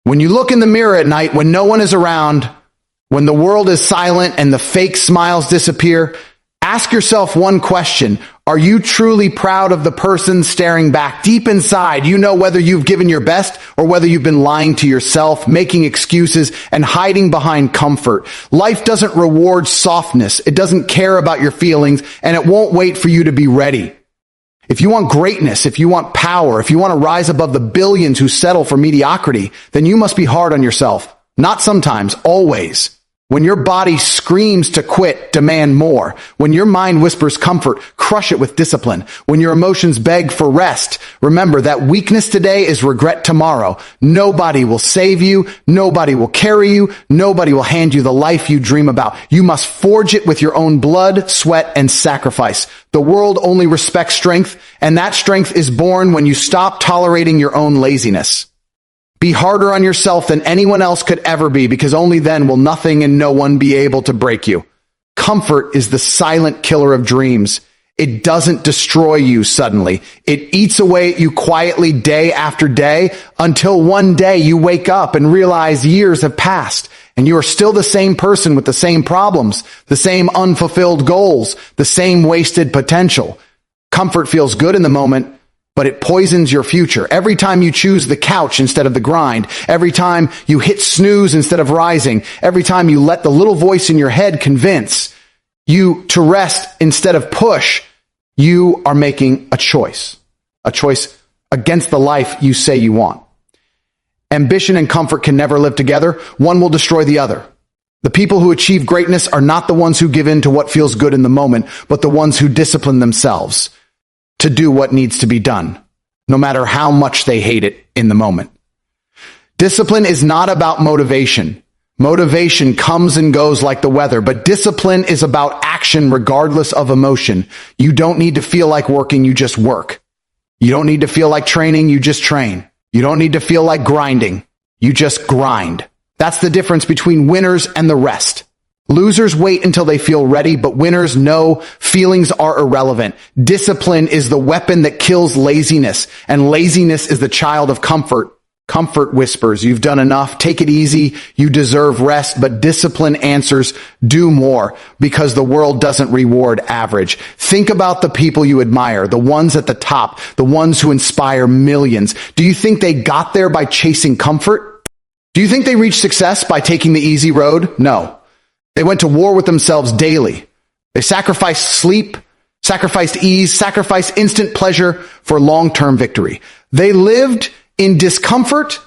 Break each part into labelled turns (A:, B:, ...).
A: When you look in the mirror at night, when no one is around, when the world is silent and the fake smiles disappear, ask yourself one question. Are you truly proud of the person staring back? Deep inside, you know whether you've given your best or whether you've been lying to yourself, making excuses, and hiding behind comfort. Life doesn't reward softness. It doesn't care about your feelings, and it won't wait for you to be ready. If you want greatness, if you want power, if you want to rise above the billions who settle for mediocrity, then you must be hard on yourself. Not sometimes, always. When your body screams to quit, demand more. When your mind whispers comfort, crush it with discipline. When your emotions beg for rest, remember that weakness today is regret tomorrow. Nobody will save you. Nobody will carry you. Nobody will hand you the life you dream about. You must forge it with your own blood, sweat, and sacrifice. The world only respects strength, and that strength is born when you stop tolerating your own laziness. Be harder on yourself than anyone else could ever be, because only then will nothing and no one be able to break you. Comfort is the silent killer of dreams. It doesn't destroy you suddenly. It eats away at you quietly day after day until one day you wake up and realize years have passed and you are still the same person with the same problems, the same unfulfilled goals, the same wasted potential. Comfort feels good in the moment, but it poisons your future. Every time you choose the couch instead of the grind, every time you hit snooze instead of rising, every time you let the little voice in your head convince you to rest instead of push, you are making a choice against the life you say you want. Ambition and comfort can never live together. One will destroy the other. The people who achieve greatness are not the ones who give in to what feels good in the moment, but the ones who discipline themselves to do what needs to be done, no matter how much they hate it in the moment. Discipline is not about motivation. Motivation comes and goes like the weather, but discipline is about action regardless of emotion. You don't need to feel like working, you just work. You don't need to feel like training, you just train. You don't need to feel like grinding, you just grind. That's the difference between winners and the rest. Losers wait until they feel ready, but winners know feelings are irrelevant. Discipline is the weapon that kills laziness, and laziness is the child of comfort. Comfort whispers, you've done enough, take it easy, you deserve rest, but discipline answers, do more, because the world doesn't reward average. Think about the people you admire, the ones at the top, the ones who inspire millions. Do you think they got there by chasing comfort? Do you think they reached success by taking the easy road? No. They went to war with themselves daily. They sacrificed sleep, sacrificed ease, sacrificed instant pleasure for long-term victory. They lived in discomfort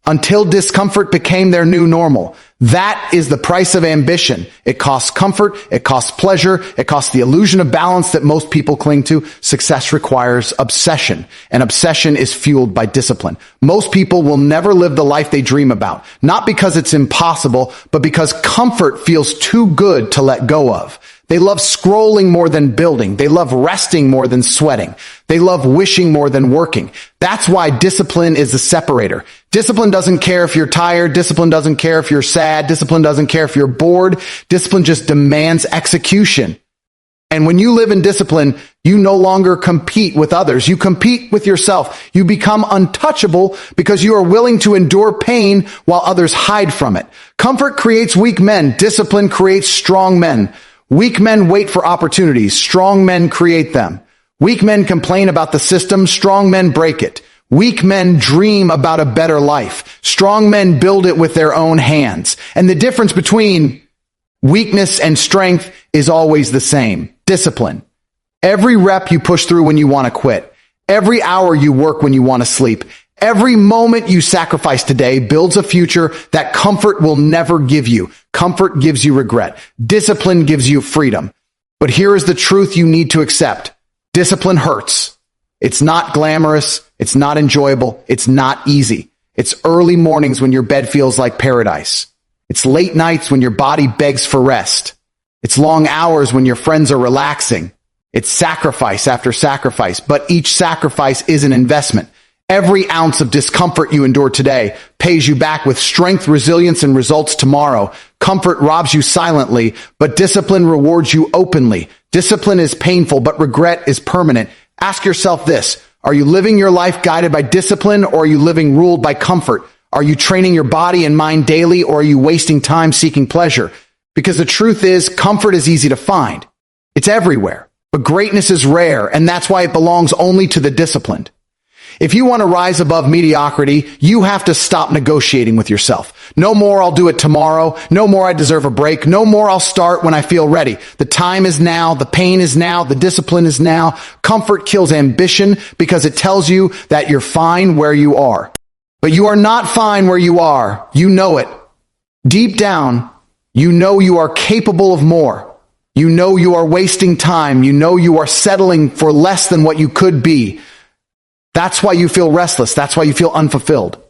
A: until discomfort became their new normal. That is the price of ambition. It costs comfort, it costs pleasure, it costs the illusion of balance that most people cling to. Success requires obsession, and obsession is fueled by discipline. Most people will never live the life they dream about, not because it's impossible, but because comfort feels too good to let go of. They love scrolling more than building. They love resting more than sweating. They love wishing more than working. That's why discipline is the separator. Discipline doesn't care if you're tired. Discipline doesn't care if you're sad. Discipline doesn't care if you're bored. Discipline just demands execution. And when you live in discipline, you no longer compete with others. You compete with yourself. You become untouchable because you are willing to endure pain while others hide from it. Comfort creates weak men. Discipline creates strong men. Weak men wait for opportunities. Strong men create them. Weak men complain about the system. Strong men break it. Weak men dream about a better life. Strong men build it with their own hands. And the difference between weakness and strength is always the same. Discipline. Every rep you push through when you want to quit. Every hour you work when you want to sleep. Every moment you sacrifice today builds a future that comfort will never give you. Comfort gives you regret. Discipline gives you freedom. But here is the truth you need to accept. Discipline hurts. It's not glamorous. It's not enjoyable. It's not easy. It's early mornings when your bed feels like paradise. It's late nights when your body begs for rest. It's long hours when your friends are relaxing. It's sacrifice after sacrifice, but each sacrifice is an investment. Every ounce of discomfort you endure today pays you back with strength, resilience, and results tomorrow. Comfort robs you silently, but discipline rewards you openly. Discipline is painful, but regret is permanent. Ask yourself this: are you living your life guided by discipline, or are you living ruled by comfort? Are you training your body and mind daily, or are you wasting time seeking pleasure? Because the truth is, comfort is easy to find. It's everywhere. But greatness is rare, and that's why it belongs only to the disciplined. If you want to rise above mediocrity, you have to stop negotiating with yourself. No more I'll do it tomorrow. No more I deserve a break. No more I'll start when I feel ready. The time is now. The pain is now. The discipline is now. Comfort kills ambition because it tells you that you're fine where you are. But you are not fine where you are. You know it. Deep down, you know you are capable of more. You know you are wasting time. You know you are settling for less than what you could be. That's why you feel restless. That's why you feel unfulfilled.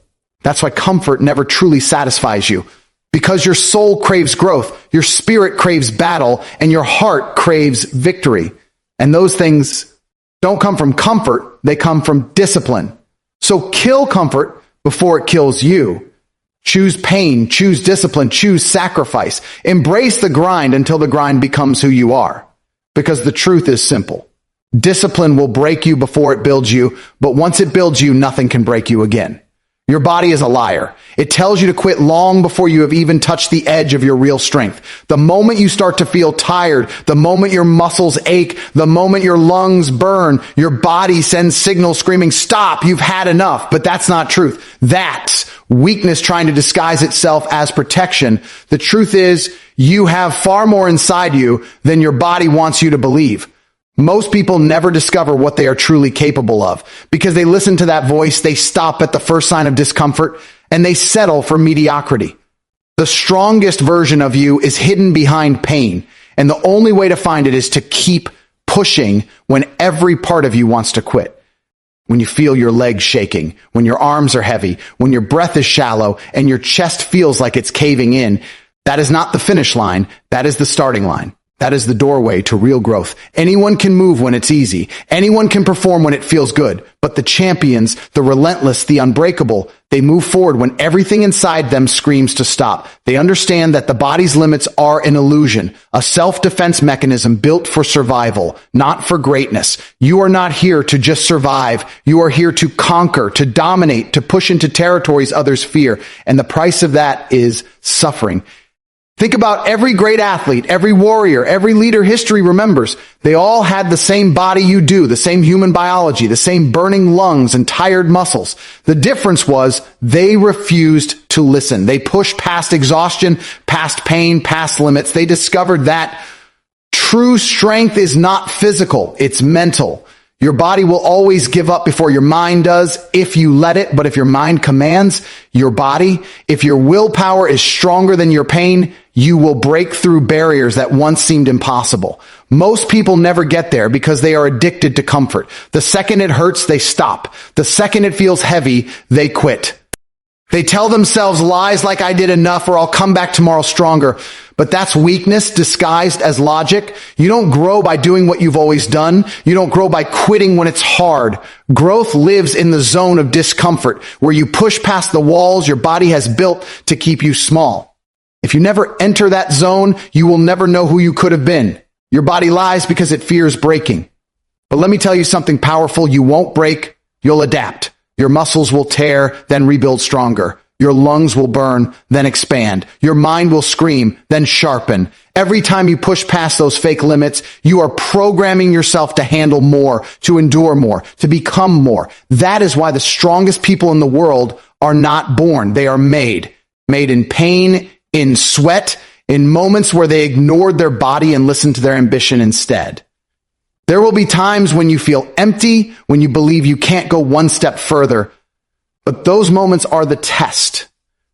A: That's why comfort never truly satisfies you. Because your soul craves growth, your spirit craves battle, and your heart craves victory. And those things don't come from comfort, they come from discipline. So kill comfort before it kills you. Choose pain, choose discipline, choose sacrifice. Embrace the grind until the grind becomes who you are. Because the truth is simple. Discipline will break you before it builds you, but once it builds you, nothing can break you again. Your body is a liar. It tells you to quit long before you have even touched the edge of your real strength. The moment you start to feel tired, the moment your muscles ache, the moment your lungs burn, your body sends signals screaming, stop, you've had enough. But that's not truth. That's weakness trying to disguise itself as protection. The truth is, you have far more inside you than your body wants you to believe. Most people never discover what they are truly capable of because they listen to that voice, they stop at the first sign of discomfort, and they settle for mediocrity. The strongest version of you is hidden behind pain, and the only way to find it is to keep pushing when every part of you wants to quit. When you feel your legs shaking, when your arms are heavy, when your breath is shallow, and your chest feels like it's caving in, that is not the finish line, that is the starting line. That is the doorway to real growth. Anyone can move when it's easy. Anyone can perform when it feels good. But the champions, the relentless, the unbreakable, they move forward when everything inside them screams to stop. They understand that the body's limits are an illusion, a self-defense mechanism built for survival, not for greatness. You are not here to just survive. You are here to conquer, to dominate, to push into territories others fear. And the price of that is suffering. Think about every great athlete, every warrior, every leader history remembers. They all had the same body you do, the same human biology, the same burning lungs and tired muscles. The difference was they refused to listen. They pushed past exhaustion, past pain, past limits. They discovered that true strength is not physical, it's mental. Your body will always give up before your mind does if you let it, but if your mind commands your body, if your willpower is stronger than your pain, you will break through barriers that once seemed impossible. Most people never get there because they are addicted to comfort. The second it hurts, they stop. The second it feels heavy, they quit. They tell themselves lies like I did enough or I'll come back tomorrow stronger. But that's weakness disguised as logic. You don't grow by doing what you've always done. You don't grow by quitting when it's hard. Growth lives in the zone of discomfort where you push past the walls your body has built to keep you small. If you never enter that zone, you will never know who you could have been. Your body lies because it fears breaking. But let me tell you something powerful. You won't break. You'll adapt. Your muscles will tear, then rebuild stronger. Your lungs will burn, then expand. Your mind will scream, then sharpen. Every time you push past those fake limits, you are programming yourself to handle more, to endure more, to become more. That is why the strongest people in the world are not born. They are made. Made in pain, in sweat, in moments where they ignored their body and listened to their ambition instead. There will be times when you feel empty, when you believe you can't go one step further. But those moments are the test.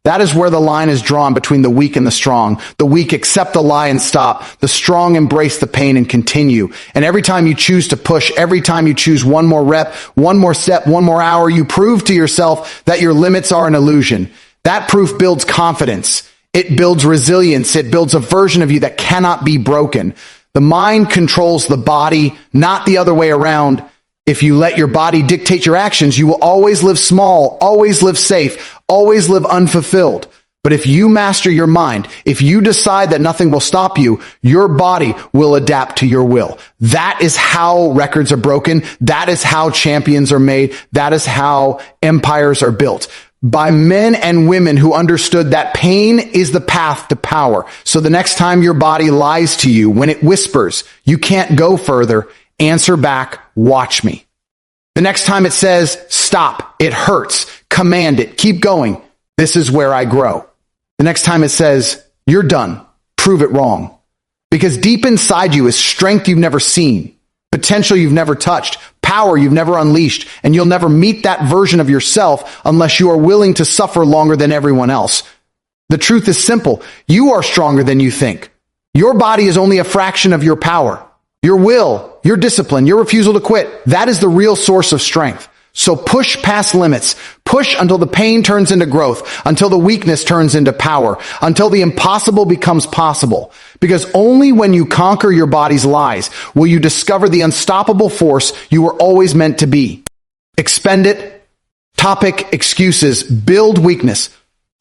A: That is where the line is drawn between the weak and the strong. The weak accept the lie and stop. The strong embrace the pain and continue. And every time you choose to push, every time you choose one more rep, one more step, one more hour, you prove to yourself that your limits are an illusion. That proof builds confidence. It builds resilience. It builds a version of you that cannot be broken. The mind controls the body, not the other way around. If you let your body dictate your actions, you will always live small, always live safe, always live unfulfilled. But if you master your mind, if you decide that nothing will stop you, your body will adapt to your will. That is how records are broken. That is how champions are made. That is how empires are built. by men and women who understood that pain is the path to power. So the next time your body lies to you, when it whispers, you can't go further, answer back, watch me. The next time it says, stop, it hurts, command it, keep going. This is where I grow. The next time it says, you're done, prove it wrong. Because deep inside you is strength you've never seen, potential you've never touched, power you've never unleashed, and you'll never meet that version of yourself unless you are willing to suffer longer than everyone else. The truth is simple. You are stronger than you think. Your body is only a fraction of your power. Your will, your discipline, your refusal to quit, that is the real source of strength. So push past limits. Push until the pain turns into growth, until the weakness turns into power, until the impossible becomes possible. Because only when you conquer your body's lies will you discover the unstoppable force you were always meant to be. Expend it. Topic: excuses. Build weakness.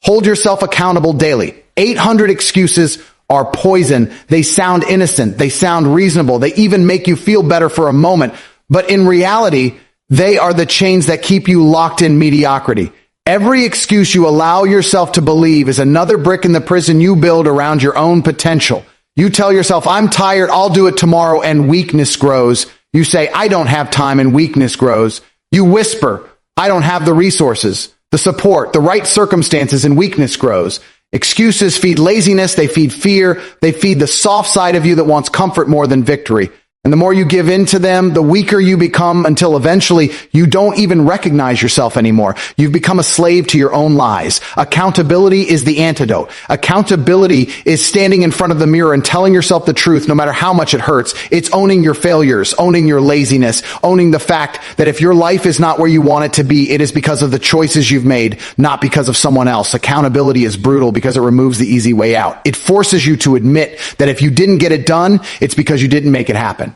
A: Hold yourself accountable daily. 800 excuses are poison. They sound innocent. They sound reasonable. They even make you feel better for a moment. But in reality, they are the chains that keep you locked in mediocrity. Every excuse you allow yourself to believe is another brick in the prison you build around your own potential. You tell yourself, I'm tired, I'll do it tomorrow, and weakness grows. You say, I don't have time, and weakness grows. You whisper, I don't have the resources, the support, the right circumstances, and weakness grows. Excuses feed laziness, they feed fear, they feed the soft side of you that wants comfort more than victory. And the more you give in to them, the weaker you become until eventually you don't even recognize yourself anymore. You've become a slave to your own lies. Accountability is the antidote. Accountability is standing in front of the mirror and telling yourself the truth no matter how much it hurts. It's owning your failures, owning your laziness, owning the fact that if your life is not where you want it to be, it is because of the choices you've made, not because of someone else. Accountability is brutal because it removes the easy way out. It forces you to admit that if you didn't get it done, it's because you didn't make it happen.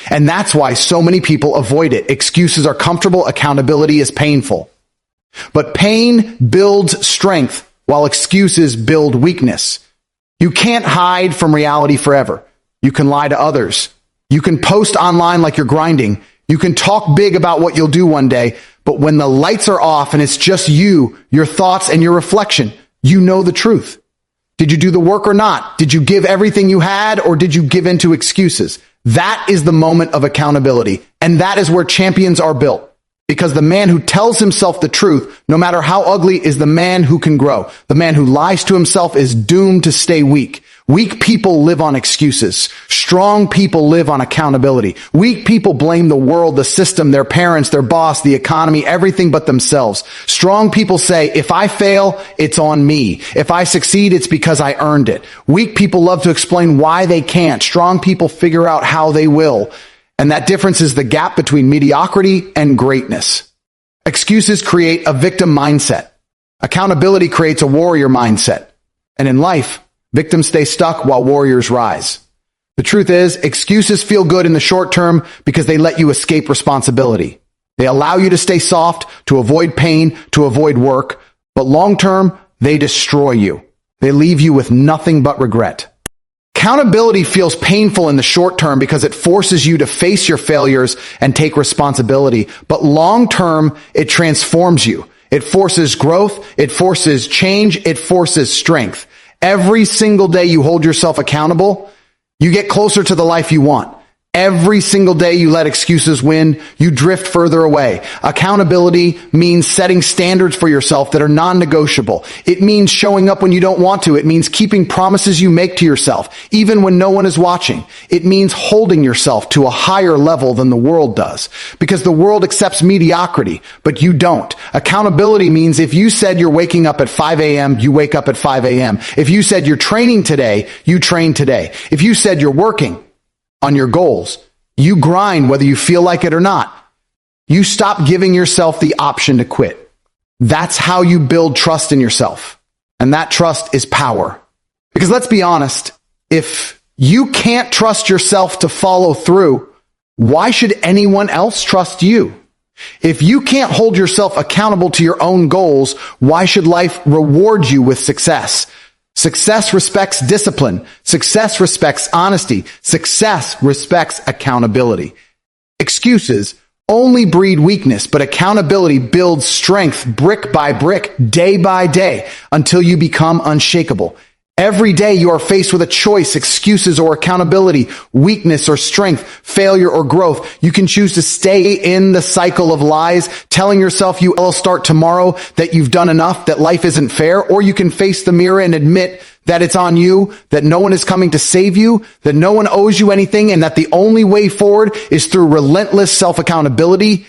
A: And that's why so many people avoid it. Excuses are comfortable. Accountability is painful. But pain builds strength while excuses build weakness. You can't hide from reality forever. You can lie to others. You can post online like you're grinding. You can talk big about what you'll do one day. But when the lights are off and it's just you, your thoughts and your reflection, you know the truth. Did you do the work or not? Did you give everything you had, or did you give in to excuses? That is the moment of accountability. And that is where champions are built. Because the man who tells himself the truth, no matter how ugly, is the man who can grow. The man who lies to himself is doomed to stay weak. Weak people live on excuses. Strong people live on accountability. Weak people blame the world, the system, their parents, their boss, the economy, everything but themselves. Strong people say, if I fail, it's on me. If I succeed, it's because I earned it. Weak people love to explain why they can't. Strong people figure out how they will. And that difference is the gap between mediocrity and greatness. Excuses create a victim mindset. Accountability creates a warrior mindset. And in life, victims stay stuck while warriors rise. The truth is, excuses feel good in the short term because they let you escape responsibility. They allow you to stay soft, to avoid pain, to avoid work. But long term, they destroy you. They leave you with nothing but regret. Accountability feels painful in the short term because it forces you to face your failures and take responsibility. But long term, it transforms you. It forces growth. It forces change. It forces strength. Every single day you hold yourself accountable, you get closer to the life you want. Every single day you let excuses win, you drift further away. Accountability means setting standards for yourself that are non-negotiable. It means showing up when you don't want to. It means keeping promises you make to yourself, even when no one is watching. It means holding yourself to a higher level than the world does, because the world accepts mediocrity, but you don't. Accountability means if you said you're waking up at 5 a.m., you wake up at 5 a.m. If you said you're training today, you train today. If you said you're working on your goals, you grind whether you feel like it or not. You stop giving yourself the option to quit. That's how you build trust in yourself. And that trust is power. Because let's be honest, if you can't trust yourself to follow through, why should anyone else trust you? If you can't hold yourself accountable to your own goals, why should life reward you with success? Success respects discipline. Success respects honesty. Success respects accountability. Excuses only breed weakness, but accountability builds strength brick by brick, day by day, until you become unshakable. Every day you are faced with a choice, excuses or accountability, weakness or strength, failure or growth. You can choose to stay in the cycle of lies, telling yourself you will start tomorrow, that you've done enough, that life isn't fair, or you can face the mirror and admit that it's on you, that no one is coming to save you, that no one owes you anything, and that the only way forward is through relentless self-accountability.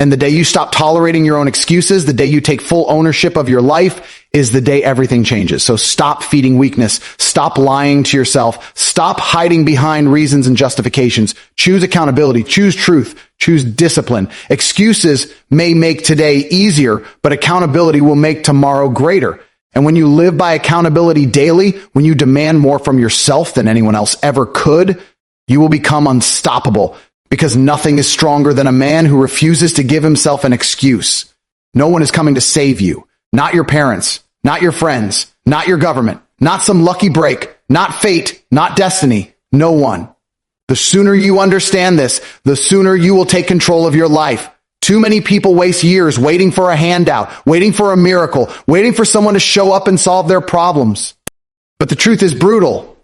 A: And the day you stop tolerating your own excuses, the day you take full ownership of your life, is the day everything changes. So stop feeding weakness. Stop lying to yourself. Stop hiding behind reasons and justifications. Choose accountability. Choose truth. Choose discipline. Excuses may make today easier, but accountability will make tomorrow greater. And when you live by accountability daily, when you demand more from yourself than anyone else ever could, you will become unstoppable. Because nothing is stronger than a man who refuses to give himself an excuse. No one is coming to save you. Not your parents, not your friends, not your government, not some lucky break, not fate, not destiny. No one. The sooner you understand this, the sooner you will take control of your life. Too many people waste years waiting for a handout, waiting for a miracle, waiting for someone to show up and solve their problems. But the truth is brutal.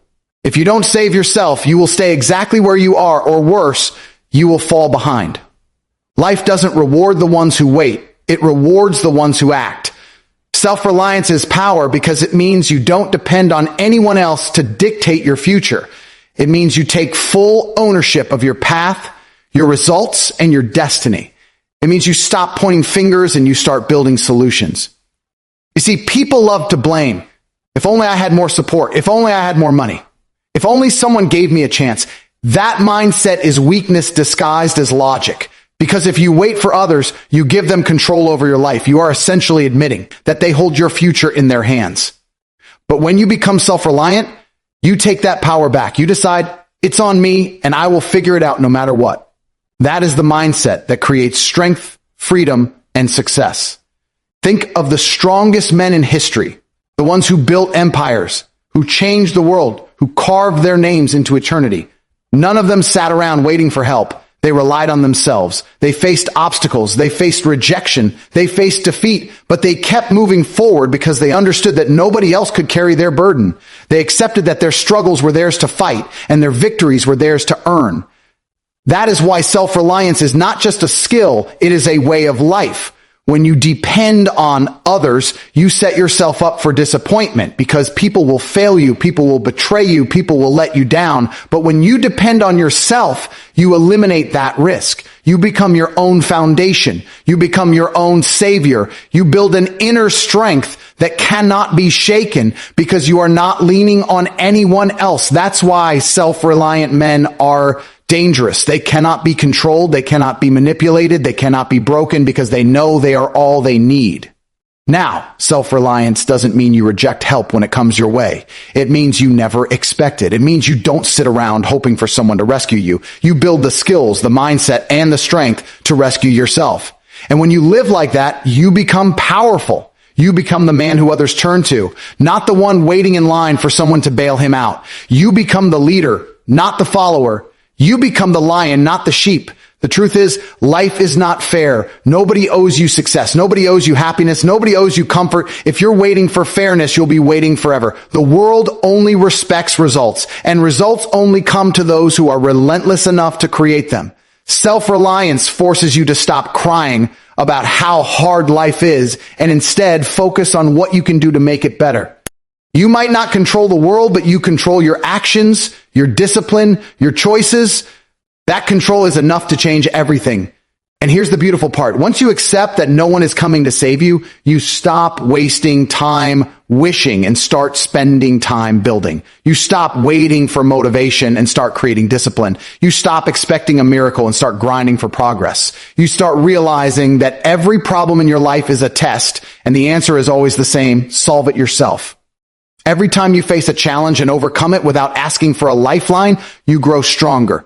A: If you don't save yourself, you will stay exactly where you are, or worse, you will fall behind. Life doesn't reward the ones who wait. It rewards the ones who act. Self-reliance is power because it means you don't depend on anyone else to dictate your future. It means you take full ownership of your path, your results, and your destiny. It means you stop pointing fingers and you start building solutions. You see, people love to blame. If only I had more support. If only I had more money. If only someone gave me a chance. That mindset is weakness disguised as logic. Because if you wait for others, you give them control over your life. You are essentially admitting that they hold your future in their hands. But when you become self-reliant, you take that power back. You decide, it's on me and I will figure it out no matter what. That is the mindset that creates strength, freedom, and success. Think of the strongest men in history, the ones who built empires, who changed the world, who carved their names into eternity. None of them sat around waiting for help. They relied on themselves. They faced obstacles. They faced rejection. They faced defeat, but they kept moving forward because they understood that nobody else could carry their burden. They accepted that their struggles were theirs to fight and their victories were theirs to earn. That is why self-reliance is not just a skill, it is a way of life. When you depend on others, you set yourself up for disappointment because people will fail you, people will betray you, people will let you down. But when you depend on yourself, you eliminate that risk. You become your own foundation. You become your own savior. You build an inner strength that cannot be shaken because you are not leaning on anyone else. That's why self-reliant men are dangerous. They cannot be controlled. They cannot be manipulated. They cannot be broken because they know they are all they need. Now, self-reliance doesn't mean you reject help when it comes your way. It means you never expect it. It means you don't sit around hoping for someone to rescue you. You build the skills, the mindset, and the strength to rescue yourself. And when you live like that, you become powerful. You become the man who others turn to, not the one waiting in line for someone to bail him out. You become the leader, not the follower. You become the lion, not the sheep. The truth is, life is not fair. Nobody owes you success. Nobody owes you happiness. Nobody owes you comfort. If you're waiting for fairness, you'll be waiting forever. The world only respects results, and results only come to those who are relentless enough to create them. Self-reliance forces you to stop crying about how hard life is and instead focus on what you can do to make it better. You might not control the world, but you control your actions, your discipline, your choices. That control is enough to change everything. And here's the beautiful part. Once you accept that no one is coming to save you, you stop wasting time wishing and start spending time building. You stop waiting for motivation and start creating discipline. You stop expecting a miracle and start grinding for progress. You start realizing that every problem in your life is a test, and the answer is always the same: solve it yourself. Every time you face a challenge and overcome it without asking for a lifeline, you grow stronger.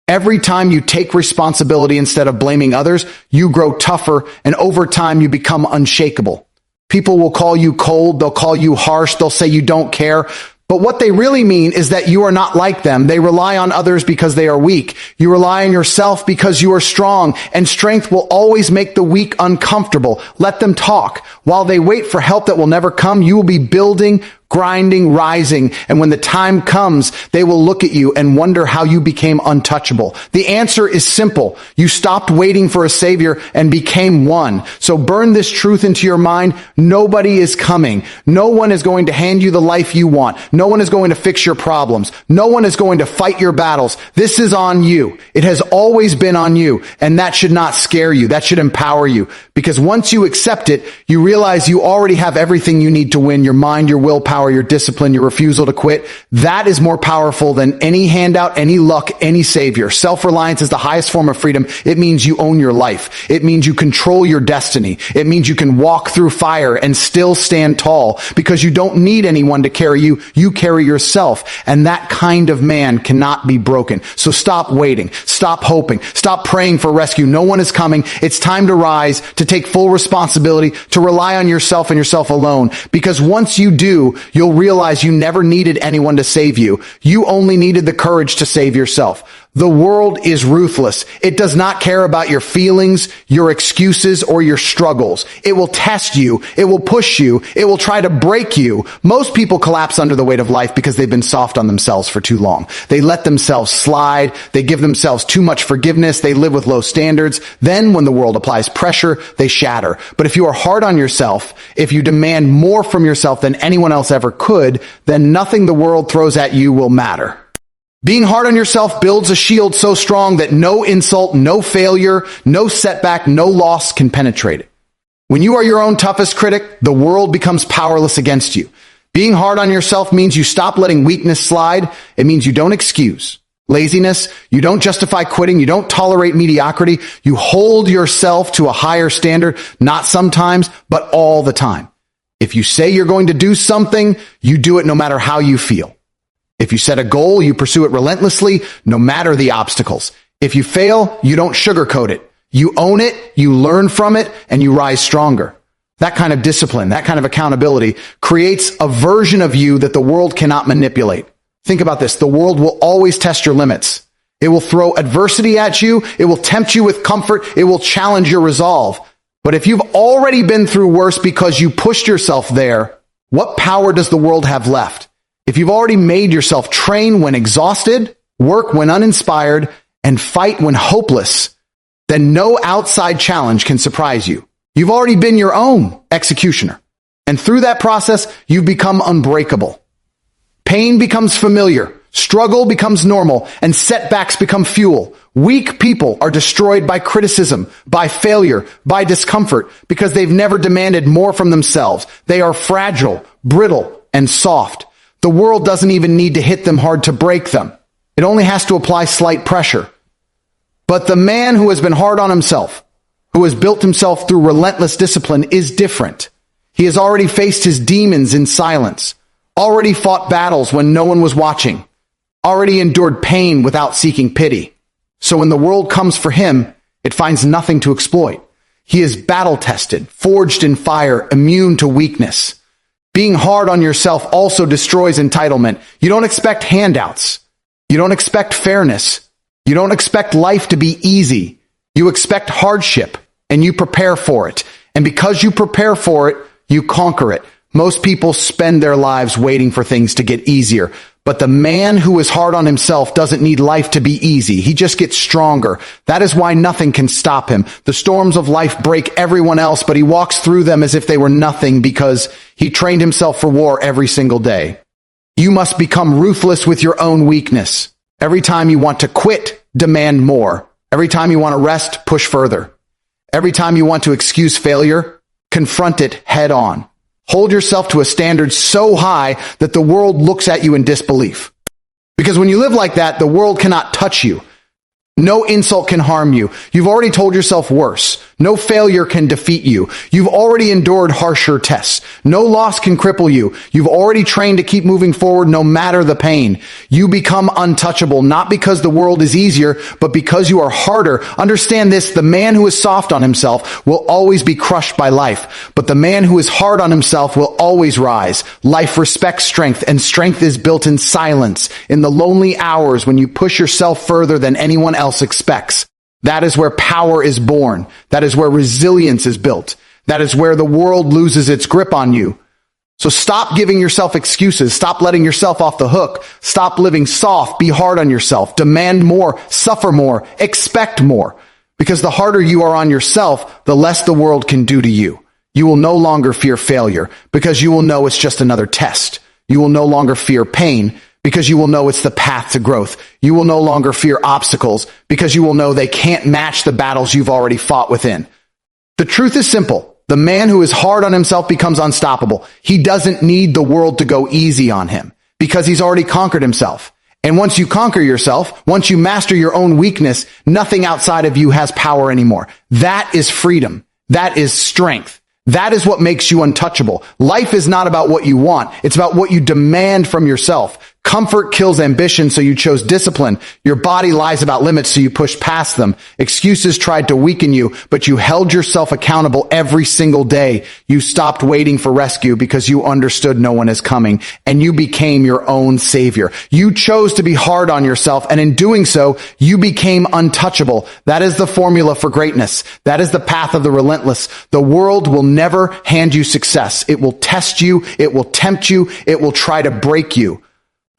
A: Every time you take responsibility instead of blaming others, you grow tougher, and over time you become unshakable. People will call you cold, they'll call you harsh, they'll say you don't care, But what they really mean is that you are not like them. They rely on others because they are weak. You rely on yourself because you are strong, and strength will always make the weak uncomfortable. Let them talk. While they wait for help that will never come, you will be building, grinding, rising, and when the time comes, they will look at you and wonder how you became untouchable. The answer is simple. You stopped waiting for a savior and became one. So burn this truth into your mind. Nobody is coming. No one is going to hand you the life you want. No one is going to fix your problems. No one is going to fight your battles. This is on you. It has always been on you, and that should not scare you. That should empower you, because once you accept it, you realize you already have everything you need to win: your mind, your willpower, your discipline, your refusal to quit. That is more powerful than any handout, any luck, any savior. Self-reliance is the highest form of freedom. It means you own your life. It means you control your destiny. It means you can walk through fire and still stand tall, because you don't need anyone to carry you. You carry yourself, and that kind of man cannot be broken. So stop waiting. Stop hoping. Stop praying for rescue. No one is coming. It's time to rise, to take full responsibility, to rely on yourself and yourself alone, because once you do, you'll realize you never needed anyone to save you. You only needed the courage to save yourself. The world is ruthless. It does not care about your feelings, your excuses, or your struggles. It will test you. It will push you. It will try to break you. Most people collapse under the weight of life because they've been soft on themselves for too long. They let themselves slide. They give themselves too much forgiveness. They live with low standards. Then when the world applies pressure, they shatter. But if you are hard on yourself, if you demand more from yourself than anyone else ever could, then nothing the world throws at you will matter. Being hard on yourself builds a shield so strong that no insult, no failure, no setback, no loss can penetrate it. When you are your own toughest critic, the world becomes powerless against you. Being hard on yourself means you stop letting weakness slide. It means you don't excuse laziness. You don't justify quitting. You don't tolerate mediocrity. You hold yourself to a higher standard, not sometimes, but all the time. If you say you're going to do something, you do it no matter how you feel. If you set a goal, you pursue it relentlessly, no matter the obstacles. If you fail, you don't sugarcoat it. You own it, you learn from it, and you rise stronger. That kind of discipline, that kind of accountability creates a version of you that the world cannot manipulate. Think about this. The world will always test your limits. It will throw adversity at you. It will tempt you with comfort. It will challenge your resolve. But if you've already been through worse because you pushed yourself there, what power does the world have left? If you've already made yourself train when exhausted, work when uninspired, and fight when hopeless, then no outside challenge can surprise you. You've already been your own executioner. And through that process, you've become unbreakable. Pain becomes familiar, struggle becomes normal, and setbacks become fuel. Weak people are destroyed by criticism, by failure, by discomfort, because they've never demanded more from themselves. They are fragile, brittle, and soft. The world doesn't even need to hit them hard to break them. It only has to apply slight pressure. But the man who has been hard on himself, who has built himself through relentless discipline, is different. He has already faced his demons in silence, already fought battles when no one was watching, already endured pain without seeking pity. So when the world comes for him, it finds nothing to exploit. He is battle-tested, forged in fire, immune to weakness. Being hard on yourself also destroys entitlement. You don't expect handouts. You don't expect fairness. You don't expect life to be easy. You expect hardship, and you prepare for it. And because you prepare for it, you conquer it. Most people spend their lives waiting for things to get easier. But the man who is hard on himself doesn't need life to be easy. He just gets stronger. That is why nothing can stop him. The storms of life break everyone else, but he walks through them as if they were nothing because he trained himself for war every single day. You must become ruthless with your own weakness. Every time you want to quit, demand more. Every time you want to rest, push further. Every time you want to excuse failure, confront it head on. Hold yourself to a standard so high that the world looks at you in disbelief. Because when you live like that, the world cannot touch you. No insult can harm you. You've already told yourself worse. No failure can defeat you. You've already endured harsher tests. No loss can cripple you. You've already trained to keep moving forward no matter the pain. You become untouchable, not because the world is easier, but because you are harder. Understand this, the man who is soft on himself will always be crushed by life, but the man who is hard on himself will always rise. Life respects strength, and strength is built in silence, in the lonely hours when you push yourself further than anyone else expects. That is where power is born. That is where resilience is built. That is where the world loses its grip on you. So stop giving yourself excuses. Stop letting yourself off the hook. Stop living soft. Be hard on yourself. Demand more. Suffer more. Expect more. Because the harder you are on yourself, the less the world can do to you. You will no longer fear failure because you will know it's just another test. You will no longer fear pain because you will know it's the path to growth. You will no longer fear obstacles because you will know they can't match the battles you've already fought within. The truth is simple. The man who is hard on himself becomes unstoppable. He doesn't need the world to go easy on him because he's already conquered himself. And once you conquer yourself, once you master your own weakness, nothing outside of you has power anymore. That is freedom. That is strength. That is what makes you untouchable. Life is not about what you want. It's about what you demand from yourself. Comfort kills ambition, so you chose discipline. Your body lies about limits, so you pushed past them. Excuses tried to weaken you, but you held yourself accountable every single day. You stopped waiting for rescue because you understood no one is coming, and you became your own savior. You chose to be hard on yourself, and in doing so, you became untouchable. That is the formula for greatness. That is the path of the relentless. The world will never hand you success. It will test you. It will tempt you. It will try to break you.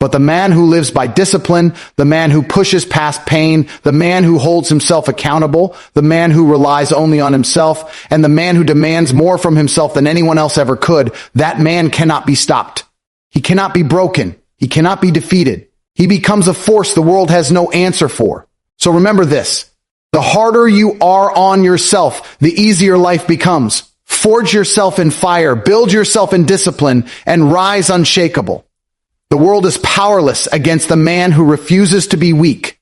A: But the man who lives by discipline, the man who pushes past pain, the man who holds himself accountable, the man who relies only on himself, and the man who demands more from himself than anyone else ever could, that man cannot be stopped. He cannot be broken. He cannot be defeated. He becomes a force the world has no answer for. So remember this. The harder you are on yourself, the easier life becomes. Forge yourself in fire, build yourself in discipline, and rise unshakable. The world is powerless against the man who refuses to be weak.